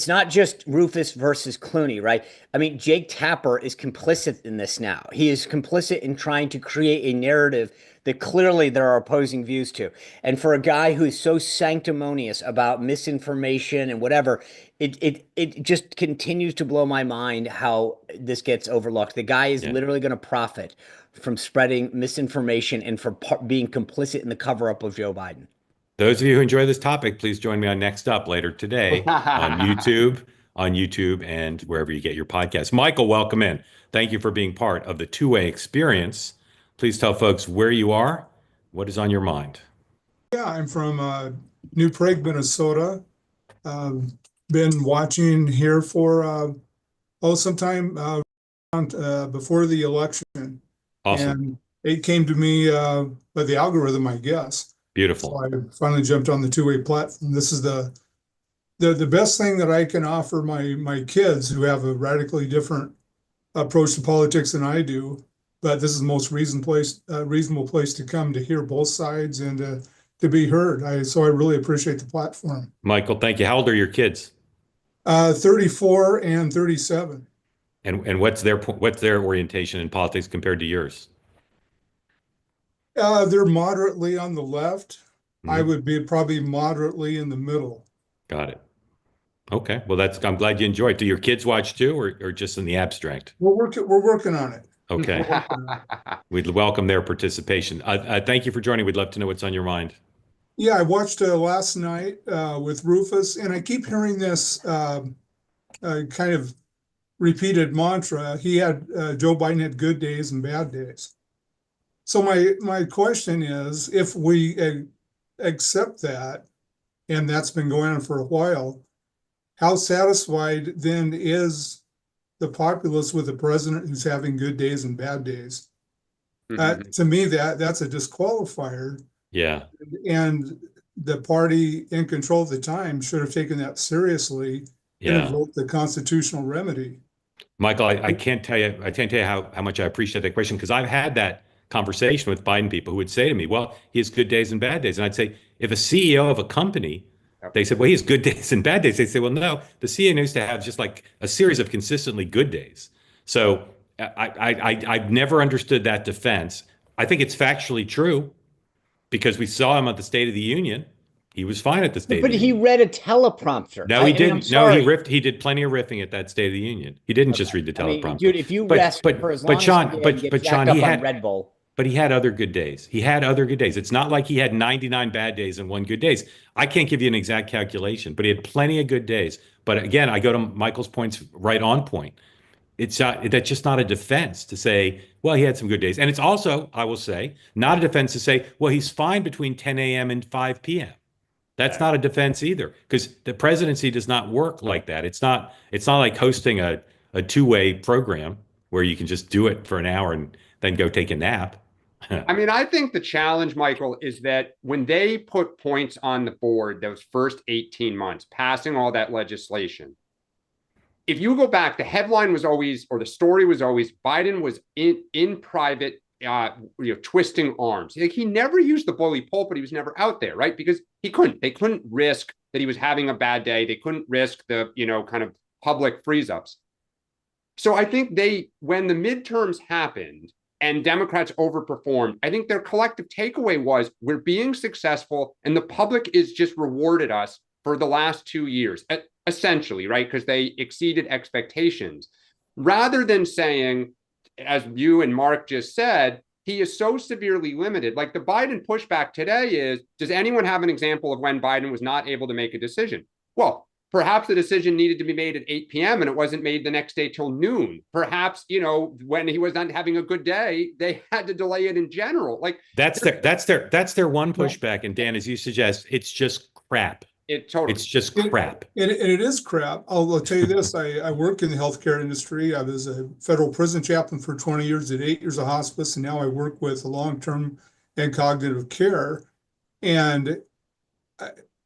not just Rufus versus Clooney, right? I mean, Jake Tapper is complicit in this now. He is complicit in trying to create a narrative that clearly there are opposing views to. And for a guy who's so sanctimonious about misinformation and whatever, it just continues to blow my mind how this gets overlooked. The guy is literally going to profit from spreading misinformation and for being complicit in the cover-up of Joe Biden. Those of you who enjoy this topic, please join me on Next Up later today on YouTube and wherever you get your podcasts. Michael, welcome in. Thank you for being part of the two-way experience. Please tell folks where you are, what is on your mind. Yeah, I'm from New Prague, Minnesota. Been watching here for sometime before the election. Awesome. And it came to me by the algorithm, I guess. Beautiful. So I finally jumped on the two-way platform. This is the best thing that I can offer my kids who have a radically different approach to politics than I do. But this is the most reasonable place to come to hear both sides and to be heard. So I really appreciate the platform. Michael, thank you. How old are your kids? 34 and 37. And what's their orientation in politics compared to yours? They're moderately on the left. I would be probably moderately in the middle. Got it. Okay. Well, I'm glad you enjoyed. Do your kids watch too, or just in the abstract? We're working on it. Okay. We'd welcome their participation. Thank you for joining. We'd love to know what's on your mind. Yeah, I watched last night with Rufus, and I keep hearing this kind of repeated mantra. Joe Biden had good days and bad days. So my question is, if we accept that, and that's been going on for a while, how satisfied then is the populace with a president who's having good days and bad days? To me, that's a disqualifier. Yeah. And the party in control at the time should have taken that seriously and invoked the constitutional remedy. Michael, I can't tell you how much I appreciate that question, because I've had that conversation with Biden people who would say to me, well, he has good days and bad days. And I'd say, if a CEO of a company, they said, well, he has good days and bad days. They say, well, no, the CEO needs to have just like a series of consistently good days. So I've never understood that defense. I think it's factually true, because we saw him at the State of the Union. He was fine at the State of the Union. But he read a teleprompter. No, he didn't. No, he riffed. He did plenty of riffing at that State of the Union. He didn't just read the teleprompter. Dude, if you rest for as long as you did, get jacked up on Red Bull. but he had other good days. He had other good days. It's not like he had 99 bad days and 1 good days. I can't give you an exact calculation, but he had plenty of good days. But again, I go to Michael's points right on point. It's not, that's just not a defense to say, well, he had some good days. And it's also, I will say, not a defense to say, well, he's fine between 10 a.m. and 5 p.m. That's not a defense either, because the presidency does not work like that. It's not like hosting a two-way program where you can just do it for an hour and then go take a nap. I mean, I think the challenge, Michael, is that when they put points on the board, those first 18 months, passing all that legislation, if you go back, the headline was always, or the story was always, Biden was in private, twisting arms. Like, he never used the bully pulpit. He was never out there, right? Because he couldn't. They couldn't risk that he was having a bad day. They couldn't risk the, kind of public freeze-ups. So I think when the midterms happened and Democrats overperformed, I think their collective takeaway was, we're being successful and the public is just rewarded us for the last 2 years, essentially, right? Because they exceeded expectations. Rather than saying, as you and Mark just said, he is so severely limited. Like, the Biden pushback today is, does anyone have an example of when Biden was not able to make a decision? Well, perhaps the decision needed to be made at 8 p.m. and it wasn't made the next day till noon. Perhaps, when he was not having a good day, they had to delay it in general. Like, that's their one pushback. And Dan, as you suggest, it's just crap. It's just crap. And it is crap. I'll tell you this. I work in the healthcare industry. I was a federal prison chaplain for 20 years, did 8 years of hospice, and now I work with long-term and cognitive care. And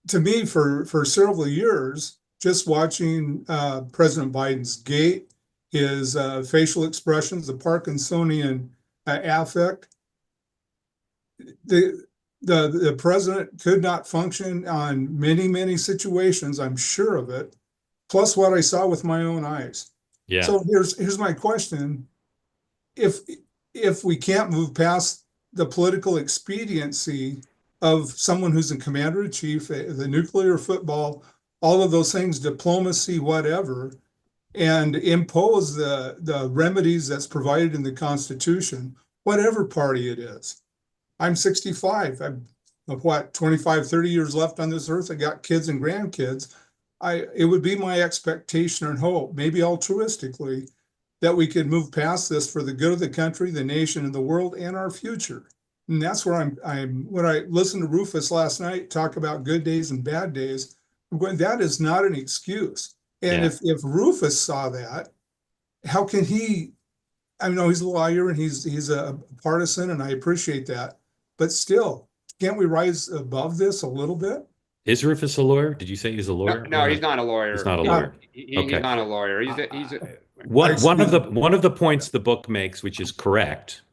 to me, for several years, just watching President Biden's gait, his facial expressions, the Parkinsonian affect, the president could not function on many situations. I'm sure of it. Plus what I saw with my own eyes. Yeah. So here's my question: if we can't move past the political expediency of someone who's a commander in chief, the nuclear football, all of those things, diplomacy, whatever, and impose the remedies that's provided in the Constitution, whatever party it is. I'm 65. I've 25, 30 years left on this earth. I got kids and grandkids. It would be my expectation and hope, maybe altruistically, that we could move past this for the good of the country, the nation, and the world, and our future. And that's where when I listened to Rufus last night talk about good days and bad days, I'm going, that is not an excuse. And if Rufus saw that, how can he? I know he's a lawyer and he's a partisan, and I appreciate that. But still, can't we rise above this a little bit? Is Rufus a lawyer? Did you say he's a lawyer? No, he's not a lawyer. He's not a lawyer. He's not a lawyer. One of the points the book makes, which is correct,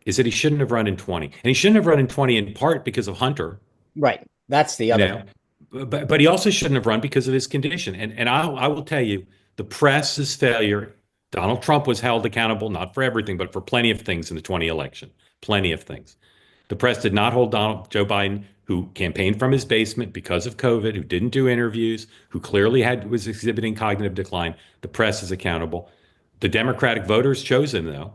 is that he shouldn't have run in 20. And he shouldn't have run in 20 in part because of Hunter. Right. That's the other. But he also shouldn't have run because of his condition. And I will tell you, the press's failure, Donald Trump was held accountable, not for everything, but for plenty of things in the 20 election. Plenty of things. The press did not hold Joe Biden, who campaigned from his basement because of COVID, who didn't do interviews, who clearly was exhibiting cognitive decline. The press is accountable. The Democratic voters chose him, though.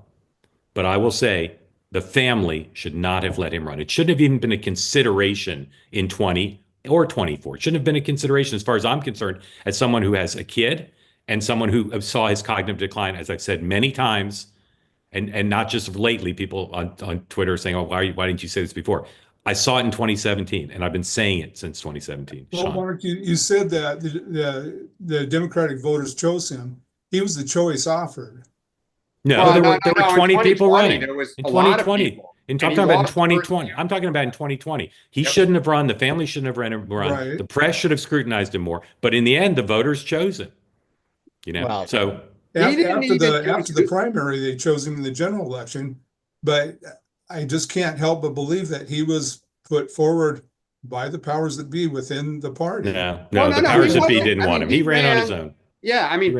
But I will say the family should not have let him run. It shouldn't have even been a consideration in 20 or 24. It shouldn't have been a consideration, as far as I'm concerned, as someone who has a kid and someone who saw his cognitive decline, as I've said many times. And not just lately, people on Twitter saying, "Oh, why didn't you say this before?" I saw it in 2017, and I've been saying it since 2017. Well, Mark, you said that the Democratic voters chose him. He was the choice offered. No, there were 20 people running. There was in a lot of 2020. people. I'm talking about in 2020. I'm talking about in 2020. He shouldn't have run. The family shouldn't have run. Right. The press should have scrutinized him more. But in the end, the voters chose him. Well, so. After the primary, they chose him in the general election, but I just can't help but believe that he was put forward by the powers that be within the party. No, the powers that be didn't want him. He ran on his own. Yeah, I mean,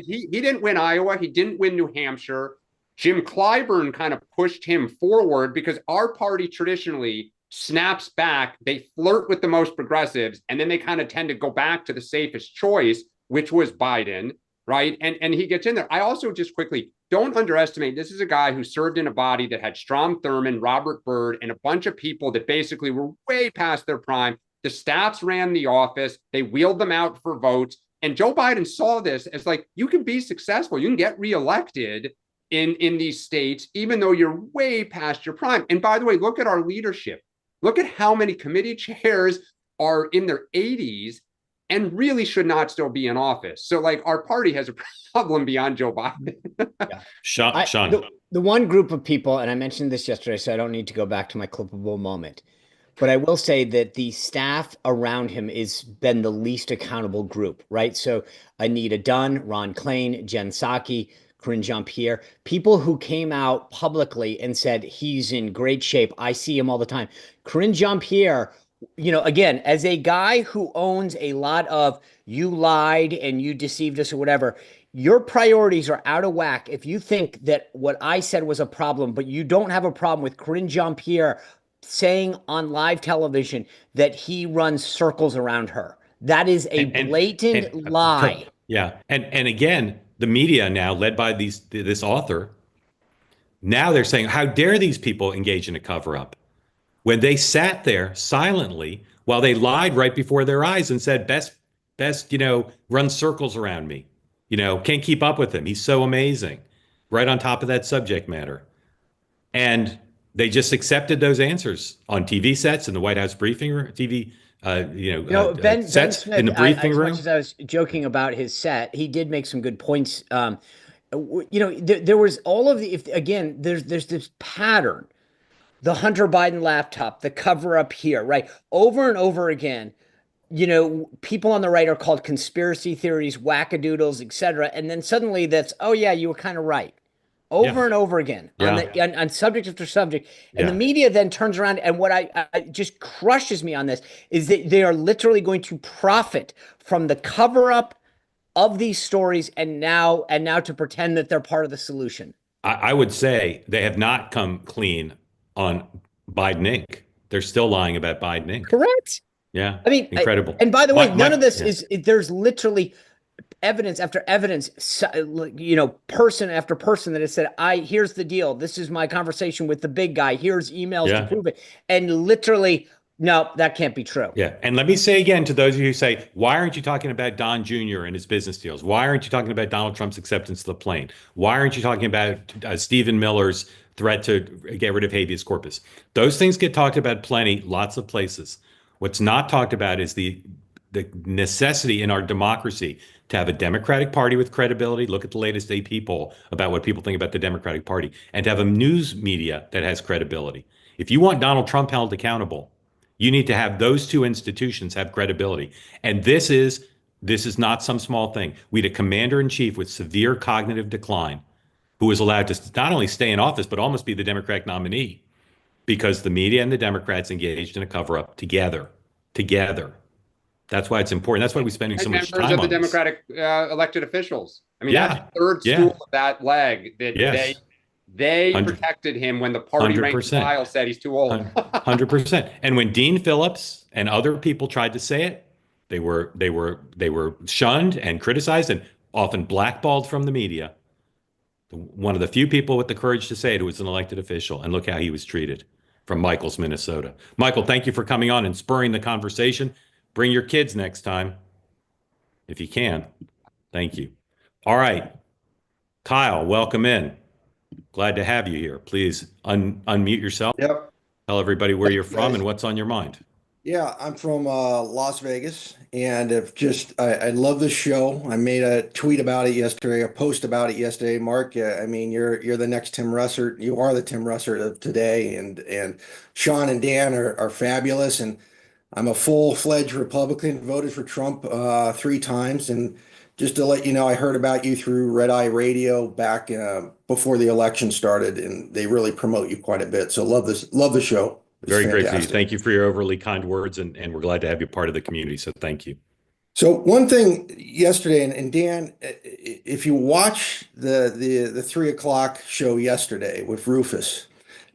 he didn't win Iowa. He didn't win New Hampshire. Jim Clyburn kind of pushed him forward because our party traditionally snaps back. They flirt with the most progressives, and then they kind of tend to go back to the safest choice, which was Biden. Right. And he gets in there. I also just quickly, don't underestimate, this is a guy who served in a body that had Strom Thurmond, Robert Byrd, and a bunch of people that basically were way past their prime. The staffs ran the office. They wheeled them out for votes. And Joe Biden saw this as like, you can be successful. You can get reelected in these states, even though you're way past your prime. And by the way, look at our leadership. Look at how many committee chairs are in their 80s and really should not still be in office. So like our party has a problem beyond Joe Biden. Yeah. Sean. The one group of people, and I mentioned this yesterday, so I don't need to go back to my clippable moment, but I will say that the staff around him has been the least accountable group, right? So Anita Dunn, Ron Klain, Jen Psaki, Corinne Jean-Pierre, people who came out publicly and said he's in great shape. I see him all the time. Corinne Jean-Pierre, you know, again, as a guy who owns a lot of you lied and you deceived us or whatever, your priorities are out of whack if you think that what I said was a problem, but you don't have a problem with Corinne Jean-Pierre saying on live television that he runs circles around her. That is a blatant lie. Yeah. And again, the media now led by this author, now they're saying, how dare these people engage in a cover-up? When they sat there silently while they lied right before their eyes and said, best, you know, run circles around me. You know, can't keep up with him. He's so amazing. Right on top of that subject matter. And they just accepted those answers on TV sets in the White House briefing room, TV, Ben sets Smith, in the briefing as room. much as I was joking about his set, he did make some good points. There was all of there's this pattern. The Hunter Biden laptop, the cover up here, right? Over and over again, you know, people on the right are called conspiracy theories, wackadoodles, etc. And then suddenly that's, oh yeah, you were kind of right. Over and over again on subject after subject. And the media then turns around, and what I just crushes me on this is that they are literally going to profit from the cover up of these stories and now to pretend that they're part of the solution. I would say they have not come clean on Biden Inc. They're still lying about Biden Inc. Correct. Yeah. I mean, incredible. And by the way, none of this is, there's literally evidence after evidence, you know, person after person that has said, here's the deal. This is my conversation with the big guy. Here's emails to prove it. And literally, no, that can't be true. Yeah. And let me say again to those of you who say, why aren't you talking about Don Jr. and his business deals? Why aren't you talking about Donald Trump's acceptance of the plane? Why aren't you talking about Stephen Miller's threat to get rid of habeas corpus? Those things get talked about plenty, lots of places. What's not talked about is the necessity in our democracy to have a Democratic Party with credibility. Look at the latest AP poll about what people think about the Democratic Party, and to have a news media that has credibility. If you want Donald Trump held accountable, you need to have those two institutions have credibility. And this is not some small thing. We had a commander-in-chief with severe cognitive decline who was allowed to not only stay in office, but almost be the Democratic nominee because the media and the Democrats engaged in a cover-up together. That's why it's important. That's why we're spending so much time on members of the this. Democratic elected officials. I mean, that's the third stool of that leg that they protected him when the party rank and file said he's too old. 100%. And when Dean Phillips and other people tried to say it, they were shunned and criticized and often blackballed from the media. One of the few people with the courage to say it who was an elected official, and look how he was treated from Michaels, Minnesota. Michael, thank you for coming on and spurring the conversation. Bring your kids next time, if you can. Thank you. All right. Kyle, welcome in. Glad to have you here. Please unmute yourself. Yep. Tell everybody where you're from and what's on your mind. Yeah, I'm from Las Vegas, and I love this show. I made a tweet about it yesterday, a post about it yesterday. Mark, I mean, you're the next Tim Russert. You are the Tim Russert of today, and Sean and Dan are fabulous. And I'm a full-fledged Republican, voted for Trump 3 times. And just to let you know, I heard about you through Red Eye Radio back before the election started, and they really promote you quite a bit. So love the show. It's very fantastic. great for you. Thank you for your overly kind words, and we're glad to have you part of the community. So thank you. So one thing yesterday, and Dan, if you watch the 3 o'clock show yesterday with Rufus,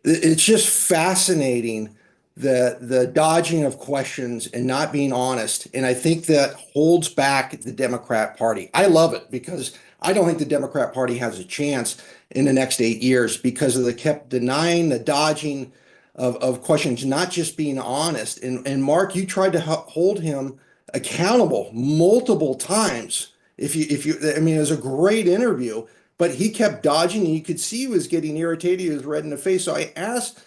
it's just fascinating the dodging of questions and not being honest. And I think that holds back the Democrat Party. I love it because I don't think the Democrat Party has a chance in the next 8 years because of the kept denying, the dodging of questions, not just being honest. And Mark, you tried to hold him accountable multiple times. I mean, it was a great interview, but he kept dodging, and you could see he was getting irritated. He was red in the face. So I asked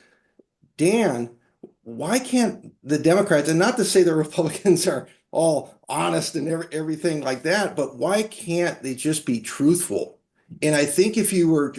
Dan, why can't the Democrats, and not to say the Republicans are all honest and everything like that, but why can't they just be truthful? And I think if you were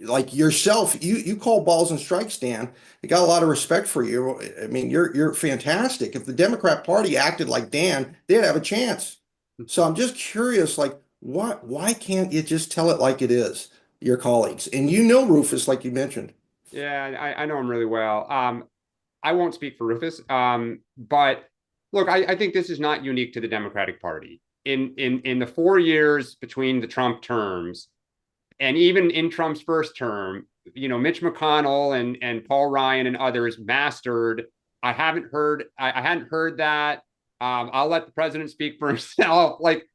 like yourself, you call balls and strikes, Dan. I got a lot of respect for you. I mean, you're fantastic. If the Democrat Party acted like Dan, they'd have a chance. So I'm just curious, like, why can't you just tell it like it is, your colleagues? And you know Rufus, like you mentioned. Yeah, I know him really well. I won't speak for Rufus, but look, I think this is not unique to the Democratic Party. In the 4 years between the Trump terms, and even in Trump's first term, Mitch McConnell and Paul Ryan and others mastered. I hadn't heard that. I'll let the president speak for himself. Like,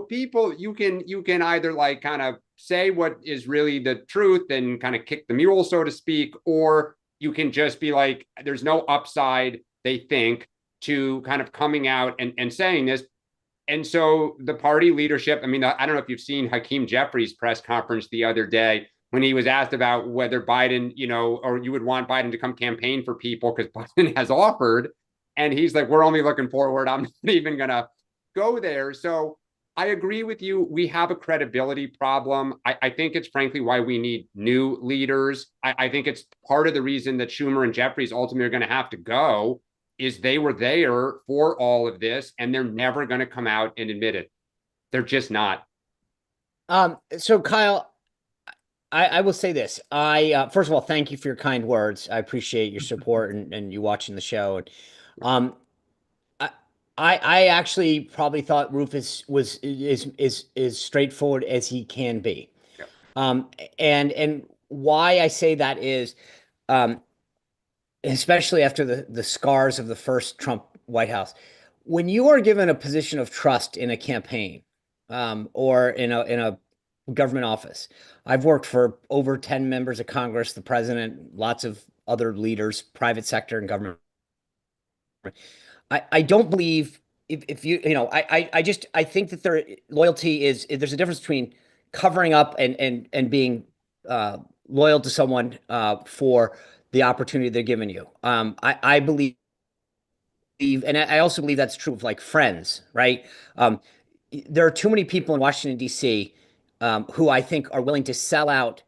people, you can either like kind of say what is really the truth and kind of kick the mule, so to speak, or you can just be like, there's no upside, they think, to kind of coming out and saying this. And so the party leadership, I mean, I don't know if you've seen Hakeem Jeffries' press conference the other day when he was asked about whether Biden, or you would want Biden to come campaign for people because Biden has offered. And he's like, we're only looking forward. I'm not even going to go there. So I agree with you. We have a credibility problem. I think it's frankly why we need new leaders. I think it's part of the reason that Schumer and Jeffries ultimately are going to have to go is they were there for all of this, and they're never going to come out and admit it. They're just not. So Kyle, I will say this. First of all, thank you for your kind words. I appreciate your support and you watching the show. And I actually probably thought Rufus is straightforward as he can be. Yeah. And why I say that is, especially after the scars of the first Trump White House, when you are given a position of trust in a campaign, or in a government office. I've worked for over 10 members of Congress, the president, lots of other leaders, private sector and government. I don't believe if you I think that loyalty there's a difference between covering up and being loyal to someone for the opportunity they're giving you. I believe, and I also believe that's true of like friends, right? There are too many people in Washington, D.C. Who I think are willing to sell out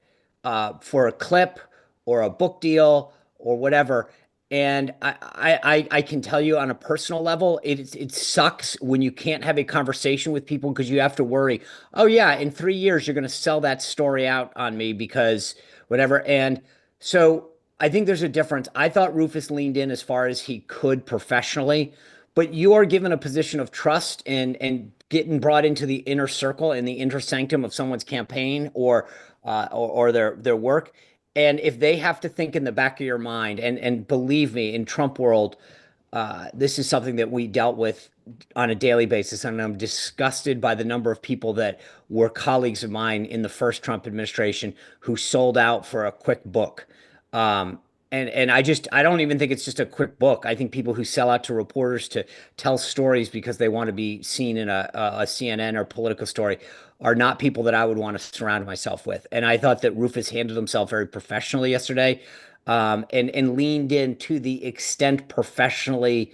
for a clip or a book deal or whatever. And I can tell you on a personal level, it sucks when you can't have a conversation with people because you have to worry, oh yeah, in 3 years you're going to sell that story out on me because whatever. And so I think there's a difference. I thought Rufus leaned in as far as he could professionally, but you are given a position of trust and getting brought into the inner circle and the inner sanctum of someone's campaign or their work. And if they have to think in the back of your mind, and believe me, in Trump world, this is something that we dealt with on a daily basis, and I'm disgusted by the number of people that were colleagues of mine in the first Trump administration who sold out for a quick book. And I don't even think it's just a quick book. I think people who sell out to reporters to tell stories because they want to be seen in a CNN or Politico story are not people that I would want to surround myself with. And I thought that Rufus handled himself very professionally yesterday, and leaned in to the extent professionally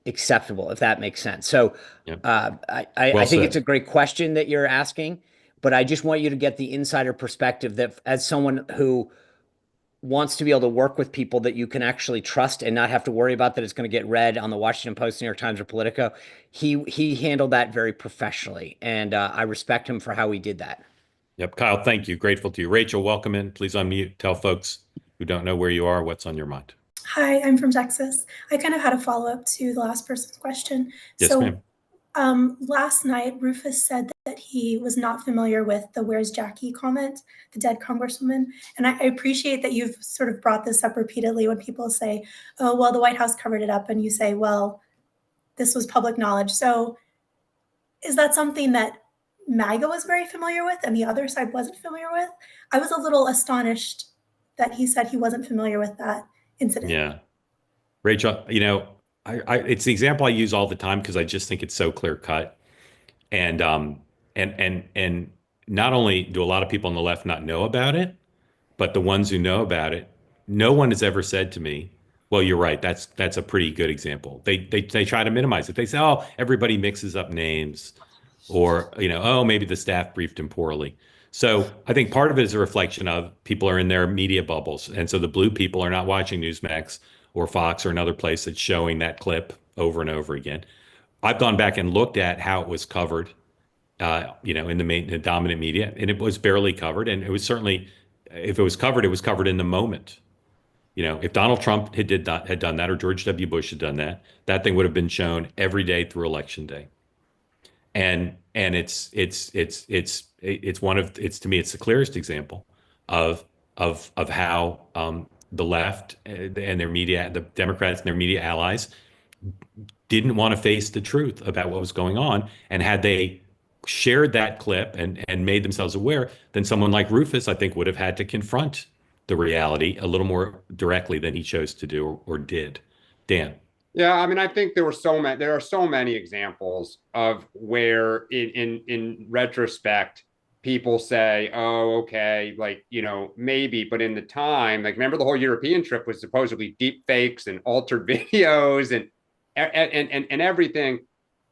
acceptable, if that makes sense. So Yep. I think it's a great question that you're asking, but I just want you to get the insider perspective that as someone who wants to be able to work with people that you can actually trust and not have to worry about that it's going to get read on the Washington Post, New York Times, or Politico. He handled that very professionally, and I respect him for how he did that. Yep. Kyle, thank you. Grateful to you. Rachel, welcome in. Please unmute. Tell folks who don't know where you are what's on your mind. Hi, I'm from Texas. I kind of had a follow-up to the last person's question. Yes, ma'am. Last night, Rufus said that he was not familiar with the "Where's Jackie" comment, the dead congresswoman. And I appreciate that you've sort of brought this up repeatedly when people say, oh, well, the White House covered it up. And you say, well, this was public knowledge. So is that something that MAGA was very familiar with and the other side wasn't familiar with. I was a little astonished that he said he wasn't familiar with that incident. Yeah. Rachel, it's the example I use all the time because I just think it's so clear cut. And not only do a lot of people on the left not know about it, but the ones who know about it, no one has ever said to me, well, you're right. That's a pretty good example. They try to minimize it. They say, oh, everybody mixes up names, or, oh, maybe the staff briefed him poorly. So I think part of it is a reflection of people are in their media bubbles. And so the blue people are not watching Newsmax or Fox or another place that's showing that clip over and over again. I've gone back and looked at how it was covered, in the dominant media, and it was barely covered. And it was certainly, if it was covered in the moment. If Donald Trump had done that, or George W. Bush had done that, that thing would have been shown every day through Election Day. And it's to me, it's the clearest example of how the left and their media, the Democrats and their media allies, didn't want to face the truth about what was going on. And had they shared that clip and made themselves aware, then someone like Rufus, I think, would have had to confront the reality a little more directly than he chose to do or did. Dan. Yeah, I mean, I think there are so many examples of where in retrospect, people say, oh, okay, like, maybe, but in the time, like, remember the whole European trip was supposedly deep fakes and altered videos and everything.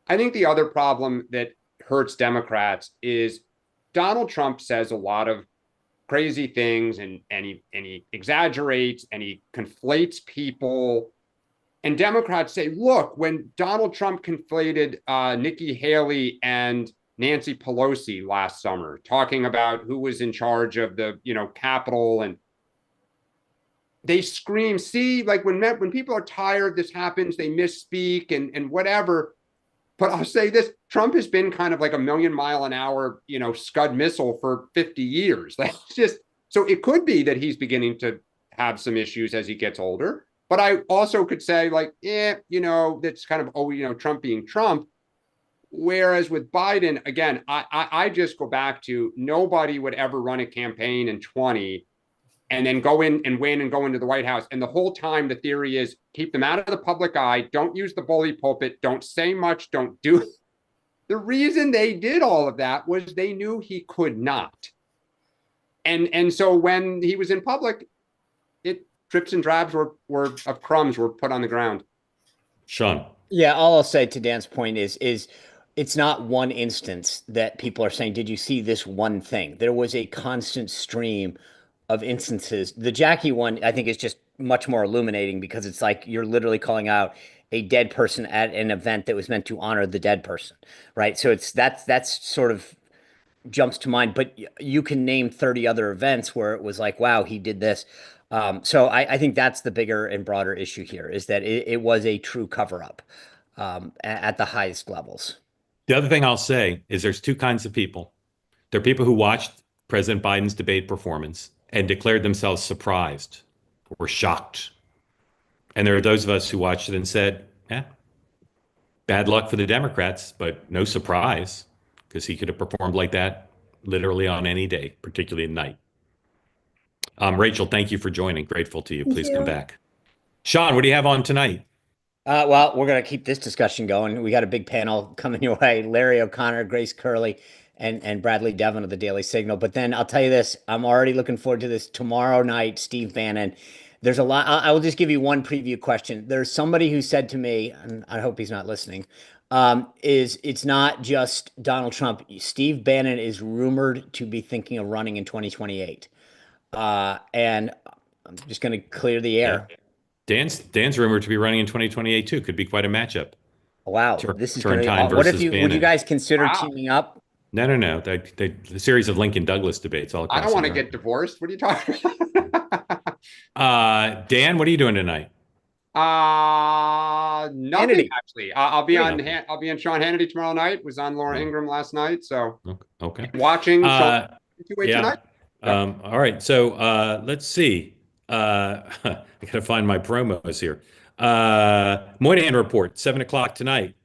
I think the other problem that hurts Democrats is Donald Trump says a lot of crazy things and he exaggerates and he conflates people. And Democrats say, look, when Donald Trump conflated Nikki Haley and Nancy Pelosi last summer, talking about who was in charge of the, Capitol, and they scream, see, like when people are tired, this happens, they misspeak and whatever. But I'll say this, Trump has been kind of like a 1,000,000-mile-an-hour, Scud missile for 50 years. That's just, so it could be that he's beginning to have some issues as he gets older. But I also could say, like, that's kind of, Trump being Trump. Whereas with Biden, again, I just go back to nobody would ever run a campaign in 20 and then go in and win and go into the White House. And the whole time, the theory is keep them out of the public eye. Don't use the bully pulpit. Don't say much. Don't do. The reason they did all of that was they knew he could not. And so when he was in public, drips and drabs of crumbs were put on the ground. Sean. Yeah, all I'll say to Dan's point is it's not one instance that people are saying, did you see this one thing? There was a constant stream of instances. The Jackie one, I think, is just much more illuminating because it's like you're literally calling out a dead person at an event that was meant to honor the dead person, right? So that's sort of jumps to mind, but you can name 30 other events where it was like, wow, he did this. So I think that's the bigger and broader issue here, is that it was a true cover-up at the highest levels. The other thing I'll say is there's two kinds of people. There are people who watched President Biden's debate performance and declared themselves surprised or shocked. And there are those of us who watched it and said, bad luck for the Democrats, but no surprise, because he could have performed like that literally on any day, particularly at night. Rachel, thank you for joining. Grateful to you. Please come back. Sean, what do you have on tonight? Well, we're going to keep this discussion going. We got a big panel coming your way. Larry O'Connor, Grace Curley, and Bradley Devon of the Daily Signal. But then I'll tell you this, I'm already looking forward to this tomorrow night, Steve Bannon. There's a lot. I will just give you one preview question. There's somebody who said to me, and I hope he's not listening, it's not just Donald Trump. Steve Bannon is rumored to be thinking of running in 2028. And I'm just going to clear the air. Yeah. Dan's rumored to be running in 2028 too. Could be quite a matchup. Wow, this is Turrentine what if versus you Bannon. would you guys consider teaming up? No. The series of Lincoln Douglas debates all across. I don't want to get divorced. What are you talking about? Dan, what are you doing tonight? Nothing Hannity. Actually. I'll be on Sean Hannity tomorrow night. Was on Laura Ingraham last night. So okay. Watching Sean tonight. All right. So let's see. I gotta find my promos here. Moynihan Report, 7:00 tonight.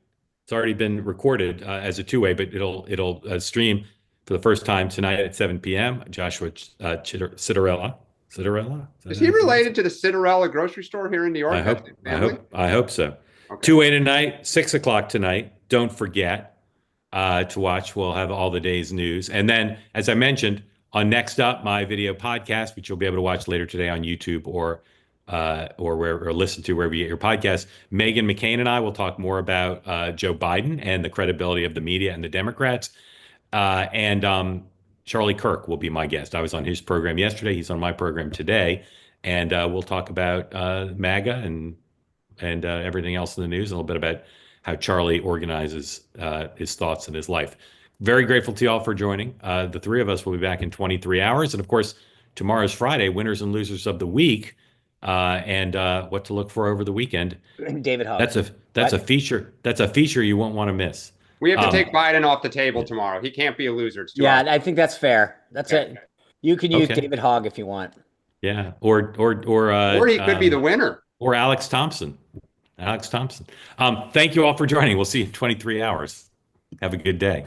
It's already been recorded as a two-way, but it'll stream for the first time tonight at 7 p.m. Joshua Citarella. Citarella? Is he related to the Citarella grocery store here in New York? I hope so. Okay. 2-way tonight, 6 o'clock tonight. Don't forget to watch. We'll have all the day's news. And then, as I mentioned, on Next Up, my video podcast, which you'll be able to watch later today on YouTube or listen to wherever you get your podcasts. Meghan McCain and I will talk more about Joe Biden and the credibility of the media and the Democrats. And Charlie Kirk will be my guest. I was on his program yesterday. He's on my program today. And we'll talk about MAGA and everything else in the news, a little bit about how Charlie organizes his thoughts and his life. Very grateful to you all for joining. The three of us will be back in 23 hours. And of course, tomorrow's Friday, winners and losers of the week. And what to look for over the weekend. David Hogg. That's a feature. That's a feature you won't want to miss. We have to take Biden off the table tomorrow. He can't be a loser. It's too I think that's fair. That's okay. it. You can use David Hogg if you want. Yeah, or he could be the winner. Or Alex Thompson. Thank you all for joining. We'll see you in 23 hours. Have a good day.